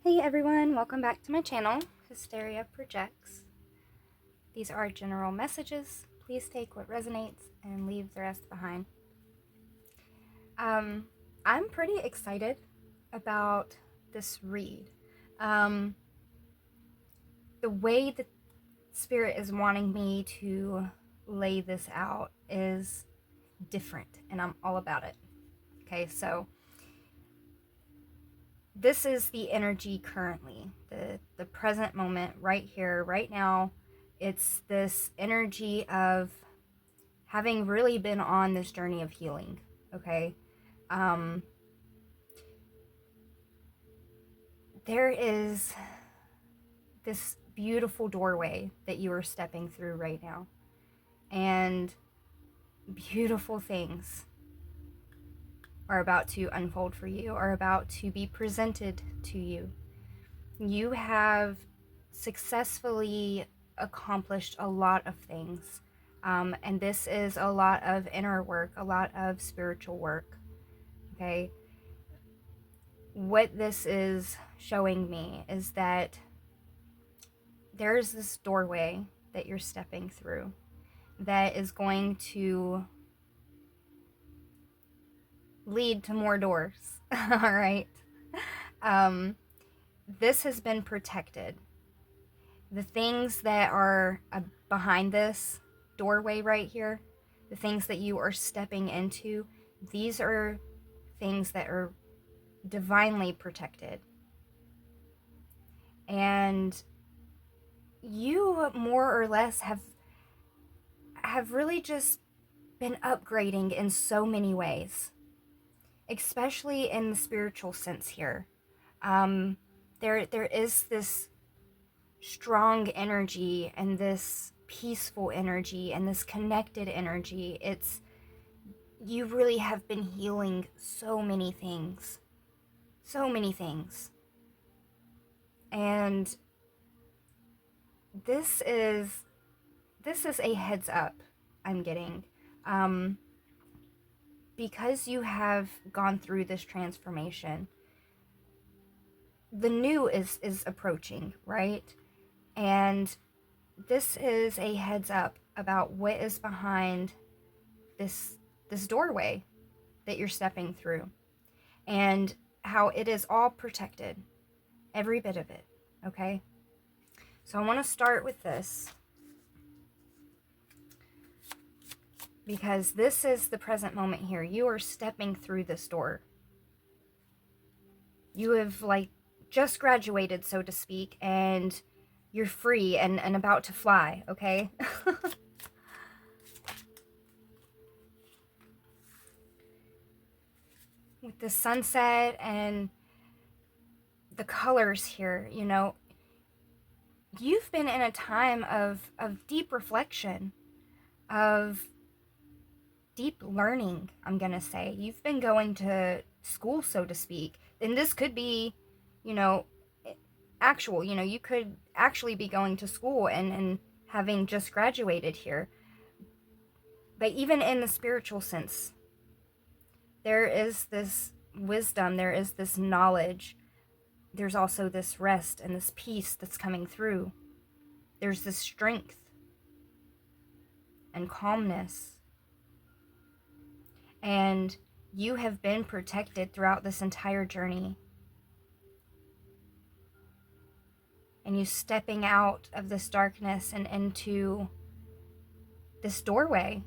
Hey everyone, welcome back to my channel, Hysteria Projects. These are general messages. Please take what resonates and leave the rest behind. I'm pretty excited about this read. The way that Spirit is wanting me to lay this out is different, and I'm all about it. Okay, so this is the energy currently, the present moment, right here, right now. It's this energy of having really been on this journey of healing, okay? There is this beautiful doorway that you are stepping through right now, and beautiful things are about to unfold for you, are about to be presented to you. You have successfully accomplished a lot of things, and this is a lot of inner work, a lot of spiritual work, okay? What this is showing me is that there's this doorway that you're stepping through that is going to lead to more doors. All right. This has been protected. The things that are behind this doorway right here, the things that you are stepping into, these are things that are divinely protected. And you more or less have really just been upgrading in so many ways, especially in the spiritual sense here. There is this strong energy and this peaceful energy and this connected energy. You really have been healing so many things. So many things. And this is a heads up I'm getting. Because you have gone through this transformation, the new is approaching, right? And this is a heads up about what is behind this doorway that you're stepping through, and how it is all protected, every bit of it, okay? So I want to start with this, because this is the present moment here. You are stepping through this door. You have just graduated, so to speak, and you're free and about to fly, okay? With the sunset and the colors here, you've been in a time of deep reflection, of deep learning, I'm gonna say. You've been going to school, so to speak, and this could be, actual, you could actually be going to school and having just graduated here. But even in the spiritual sense, there is this wisdom, there is this knowledge, there's also this rest and this peace that's coming through. There's this strength and calmness. And you have been protected throughout this entire journey. And you stepping out of this darkness and into this doorway.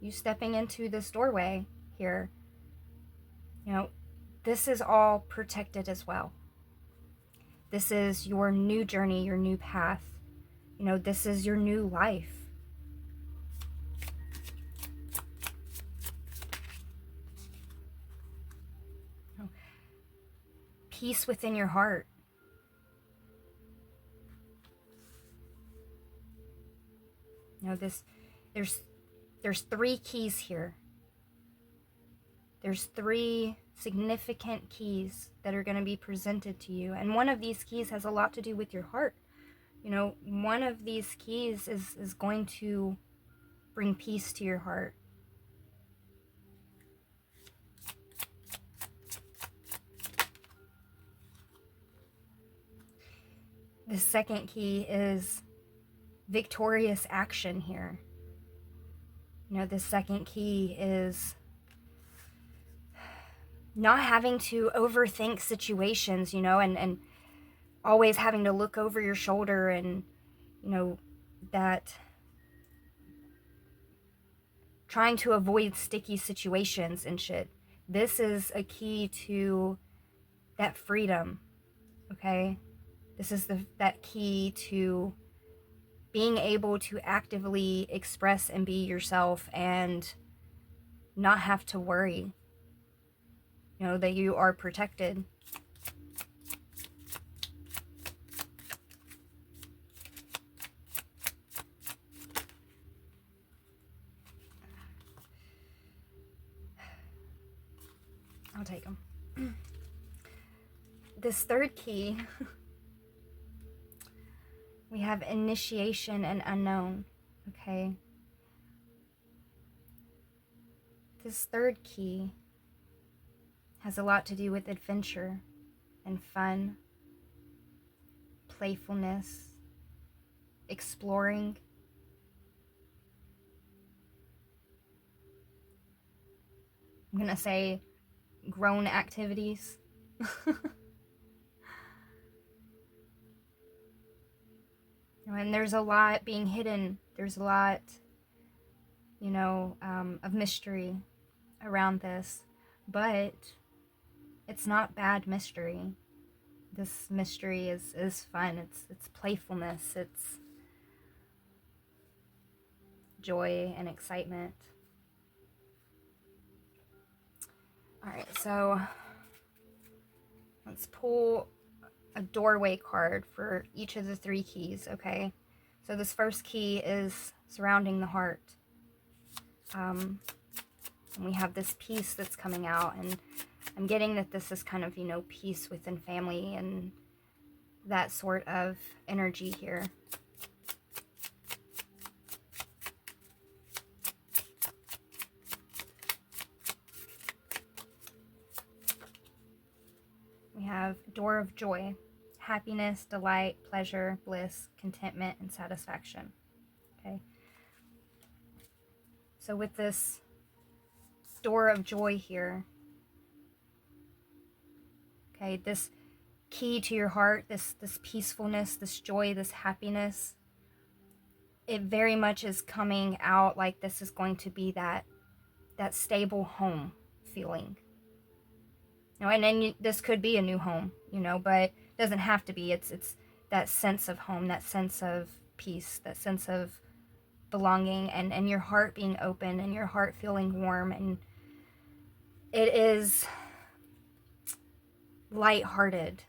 You stepping into this doorway here. This is all protected as well. This is your new journey, your new path. This is your new life. Peace within your heart. There's 3 keys here. There's 3 significant keys that are going to be presented to you. And one of these keys has a lot to do with your heart. One of these keys is going to bring peace to your heart. The second key is victorious action here. You know, the second key is not having to overthink situations, you know, and always having to look over your shoulder and, you know, that trying to avoid sticky situations and shit. This is a key to that freedom, okay? This is that key to being able to actively express and be yourself and not have to worry, you know, that you are protected. I'll take them. This third key, we have initiation and unknown, okay? This third key has a lot to do with adventure and fun, playfulness, exploring. I'm gonna say grown activities. And there's a lot being hidden. There's a lot, you know, of mystery around this, but it's not bad mystery. This mystery is fun. It's playfulness. It's joy and excitement. All right, so let's pull a doorway card for each of the three keys, okay? So this first key is surrounding the heart. And we have this peace that's coming out, and I'm getting that this is kind of, you know, peace within family and that sort of energy here. We have door of joy, happiness, delight, pleasure, bliss, contentment, and satisfaction. Okay. So with this door of joy here, okay, this key to your heart, this peacefulness, this joy, this happiness, it very much is coming out like this is going to be that stable home feeling. You know, and then this could be a new home, you know, but it doesn't have to be. It's that sense of home, that sense of peace, that sense of belonging, and your heart being open and your heart feeling warm, and it is lighthearted.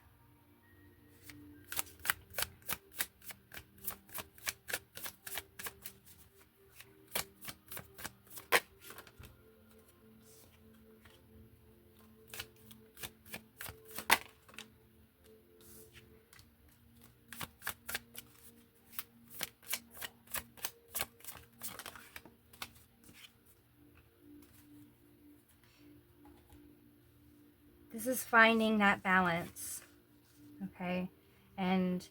This is finding that balance, okay, and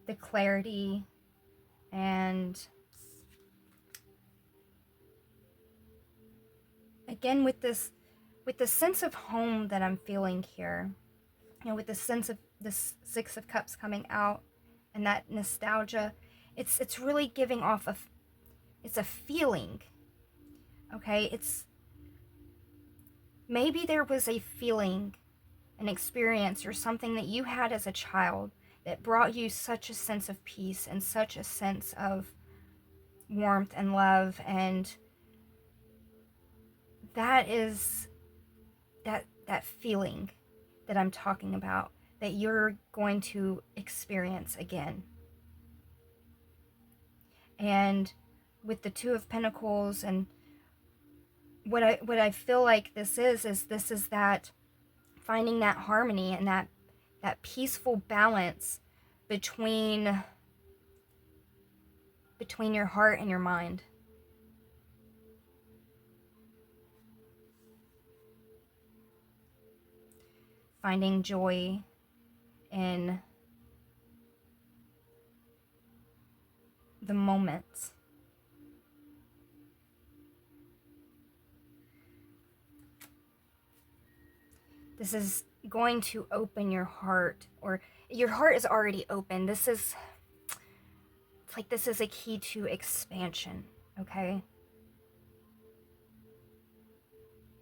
the clarity and again with the sense of home that I'm feeling here, you know, with the sense of this Six of Cups coming out and that nostalgia, it's really giving off it's a feeling, okay? It's maybe there was a feeling, an experience, or something that you had as a child that brought you such a sense of peace and such a sense of warmth and love, and that is that feeling that I'm talking about that you're going to experience again. And with the Two of Pentacles, and what I feel like this is that finding that harmony and that peaceful balance between your heart and your mind. Finding joy in the moments. This is going to open your heart, or your heart is already open. This is a key to expansion, okay?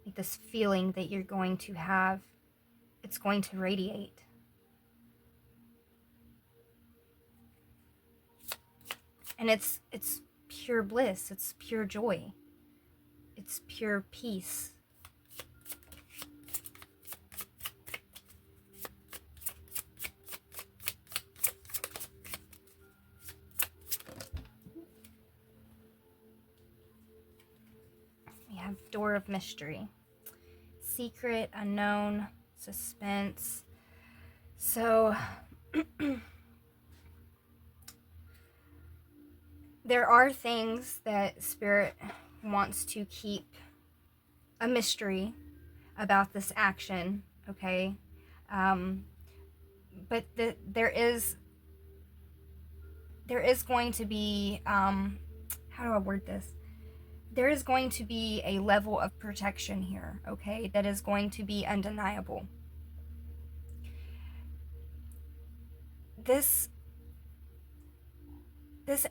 Like this feeling that you're going to have, it's going to radiate. And it's pure bliss, it's pure joy, it's pure peace. We have Door of Mystery. Secret, unknown, suspense. So there are things that Spirit wants to keep a mystery about this action, okay? But there is going to be, how do I word this? There is going to be a level of protection here, okay, that is going to be undeniable. This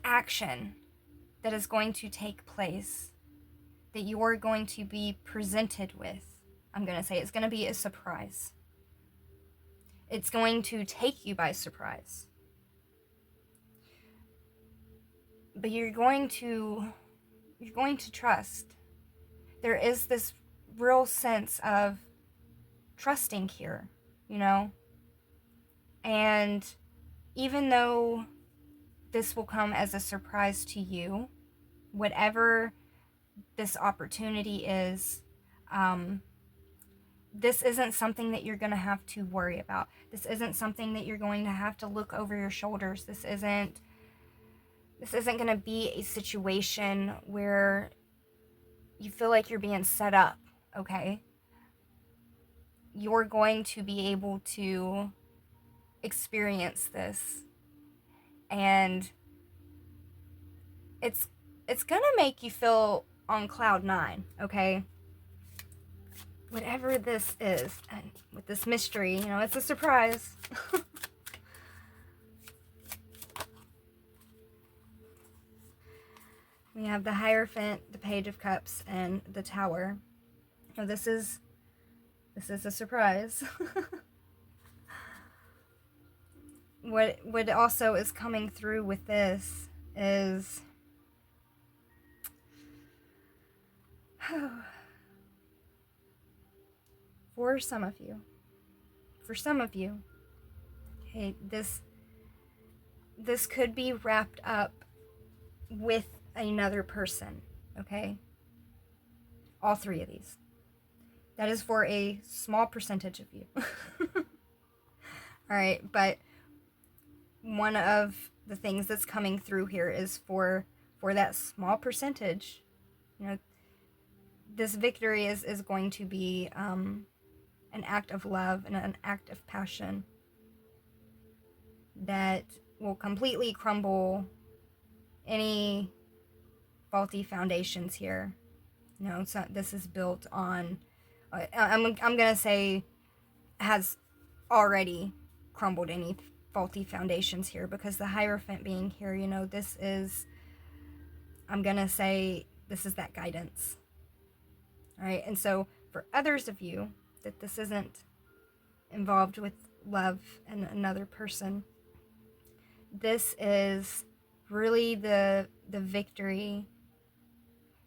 action that is going to take place, that you are going to be presented with, I'm going to say it's going to be a surprise. It's going to take you by surprise. But you're going to trust. There is this real sense of trusting here, you know? And even though this will come as a surprise to you, whatever this opportunity is, this isn't something that you're going to have to worry about. This isn't something that you're going to have to look over your shoulders. This isn't going to be a situation where you feel like you're being set up, okay? You're going to be able to experience this, and it's going to make you feel on cloud 9, okay? Whatever this is, and with this mystery, you know, it's a surprise. We have the Hierophant, the Page of Cups, and the Tower. Now this is a surprise. What also is coming through with this is for some of you, okay, this could be wrapped up with another person, okay? All three of these. That is for a small percentage of you. All right, but one of the things that's coming through here is for that small percentage, you know, this victory is going to be an act of love and an act of passion that will completely crumble any faulty foundations here. You know, so this is built on, I'm gonna say, has already crumbled any faulty foundations here, because the Hierophant being here, you know, this is, I'm gonna say, this is that guidance. All right, and so for others of you that this isn't involved with love and another person, this is really the victory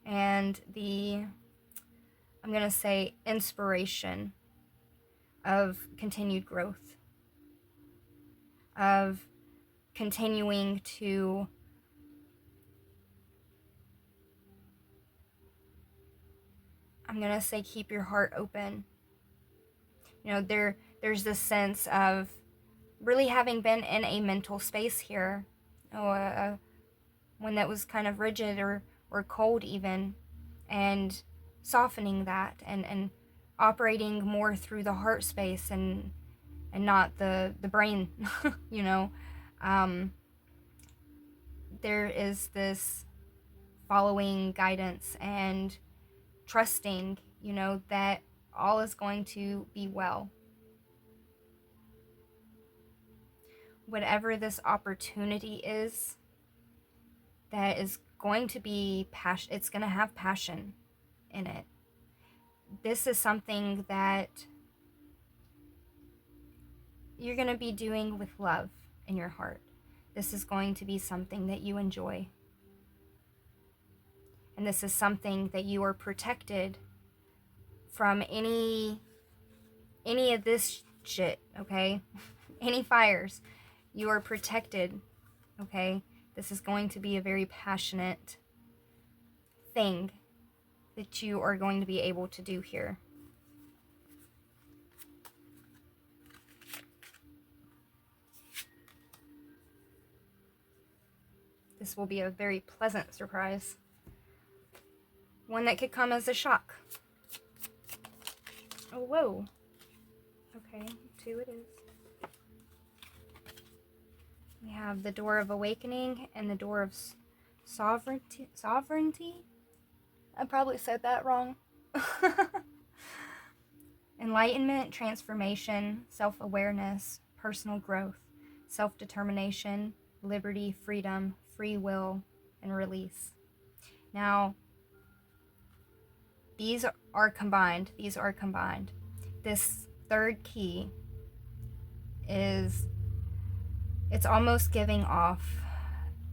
and the, I'm gonna say, inspiration of continued growth, of continuing to I'm gonna say keep your heart open. You know, there's this sense of really having been in a mental space here, one that was kind of rigid or cold even, and softening that and operating more through the heart space and not the brain, you know. there is this following guidance and trusting, that all is going to be well. Whatever this opportunity is, that is going to be passion, it's going to have passion in it. This is something that you're going to be doing with love in your heart. This is going to be something that you enjoy. And this is something that you are protected from any of this shit, okay? Any fires. You are protected, okay? This is going to be a very passionate thing that you are going to be able to do here. This will be a very pleasant surprise. One that could come as a shock. Oh, whoa. Okay, 2 it is. We have the Door of Awakening and the Door of Sovereignty? I probably said that wrong. Enlightenment, transformation, self-awareness, personal growth, self-determination, liberty, freedom, free will, and release. Now, these are combined. This third key is, it's almost giving off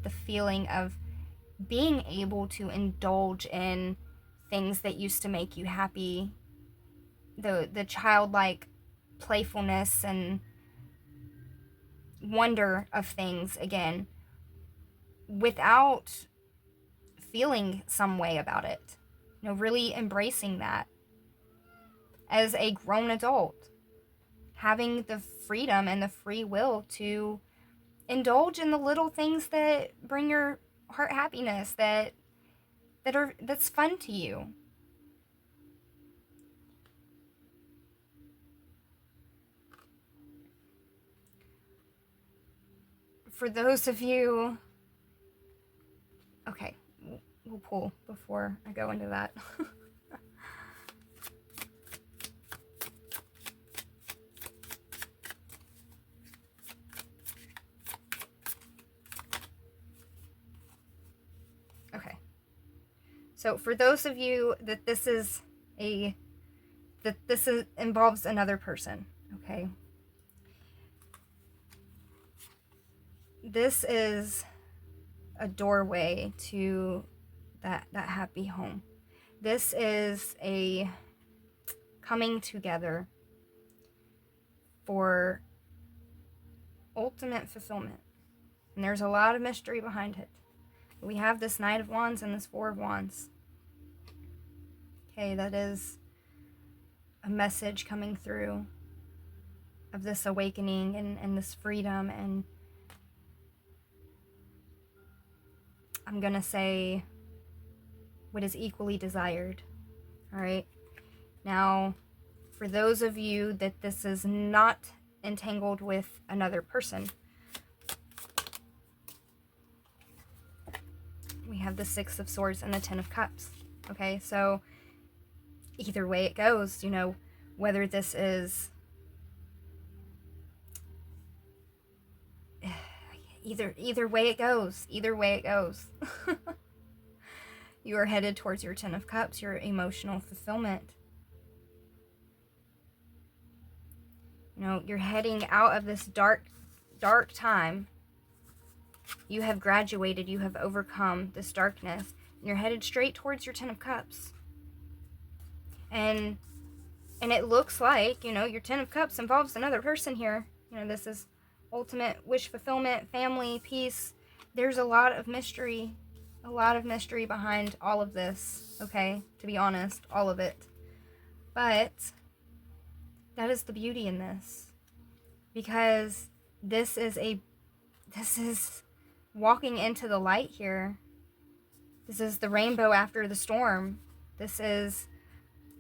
the feeling of being able to indulge in things that used to make you happy, the childlike playfulness and wonder of things again, without feeling some way about it. Really embracing that as a grown adult, having the freedom and the free will to indulge in the little things that bring your heart happiness, that's fun to you. For those of you, okay, we'll pull before I go into that. Okay. So for those of you that involves another person, okay? This is a doorway to that happy home. This is a coming together for ultimate fulfillment. And there's a lot of mystery behind it. We have this Knight of Wands and this Four of Wands. Okay, that is a message coming through of this awakening and this freedom, and I'm gonna say what is equally desired. All right. Now, for those of you that this is not entangled with another person, we have the Six of Swords and the Ten of Cups. Okay, so either way it goes, whether this is either way it goes. You are headed towards your Ten of Cups, your emotional fulfillment. You're heading out of this dark time. You have graduated, you have overcome this darkness, and you're headed straight towards your Ten of Cups. And it looks like, your Ten of Cups involves another person here. This is ultimate wish fulfillment, family, peace. There's a lot of mystery behind all of this, okay? To be honest, all of it. But that is the beauty in this. Because this is walking into the light here. This is the rainbow after the storm. This is,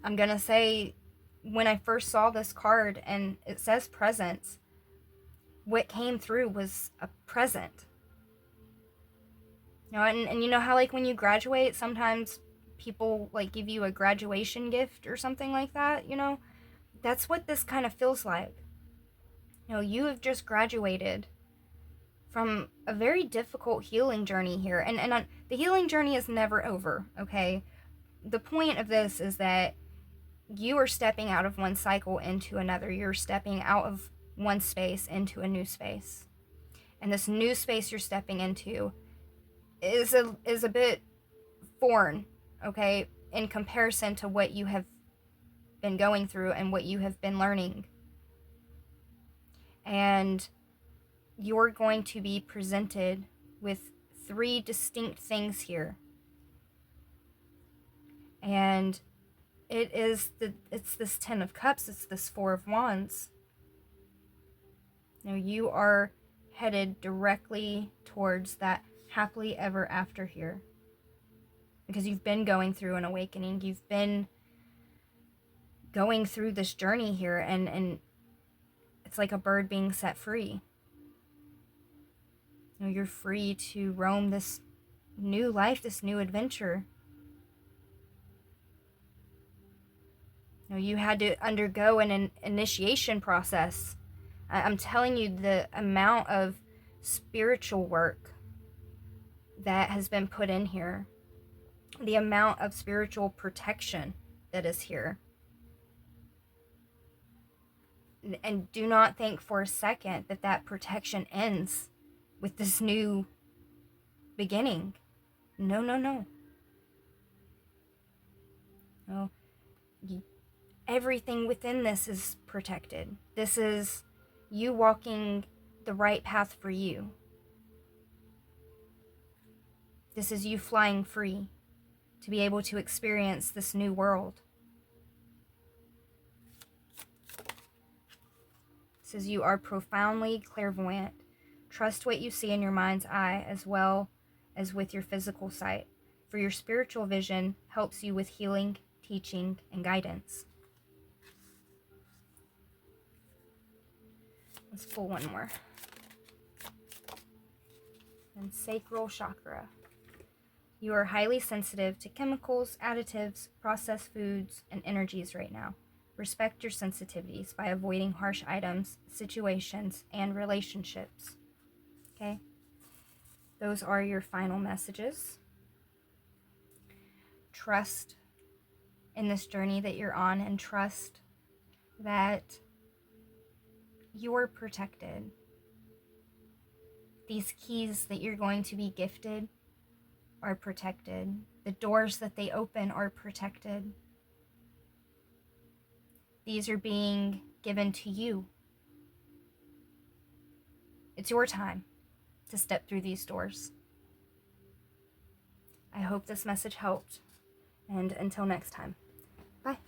I'm going to say, when I first saw this card and it says presence, what came through was a present. You know, and you know how, like, when you graduate, sometimes people, like, give you a graduation gift or something like that, you know? That's what this kind of feels like. You know, you have just graduated from a very difficult healing journey here. And the healing journey is never over, okay? The point of this is that you are stepping out of one cycle into another. You're stepping out of one space into a new space. And this new space you're stepping into is a bit foreign, okay, in comparison to what you have been going through and what you have been learning. And you're going to be presented with 3 distinct things here. And it's this 10 of Cups, it's this 4 of Wands. You know, you are headed directly towards that happily ever after here. Because you've been going through an awakening. You've been going through this journey here, and it's like a bird being set free. You know, you're free to roam this new life, this new adventure. You know, you had to undergo an initiation process. I'm telling you, the amount of spiritual work that has been put in here, the amount of spiritual protection that is here. And do not think for a second that that protection ends with this new beginning. No, no, no. No. Everything within this is protected. This is you walking the right path for you. This is you flying free to be able to experience this new world. It says you are profoundly clairvoyant. Trust what you see in your mind's eye as well as with your physical sight, for your spiritual vision helps you with healing, teaching, and guidance. Let's pull one more. And sacral chakra. You are highly sensitive to chemicals, additives, processed foods, and energies right now. Respect your sensitivities by avoiding harsh items, situations, and relationships. Okay? Those are your final messages. Trust in this journey that you're on, and trust that you're protected. These keys that you're going to be gifted are protected. The doors that they open are protected. These are being given to you. It's your time to step through these doors. I hope this message helped, and until next time, bye.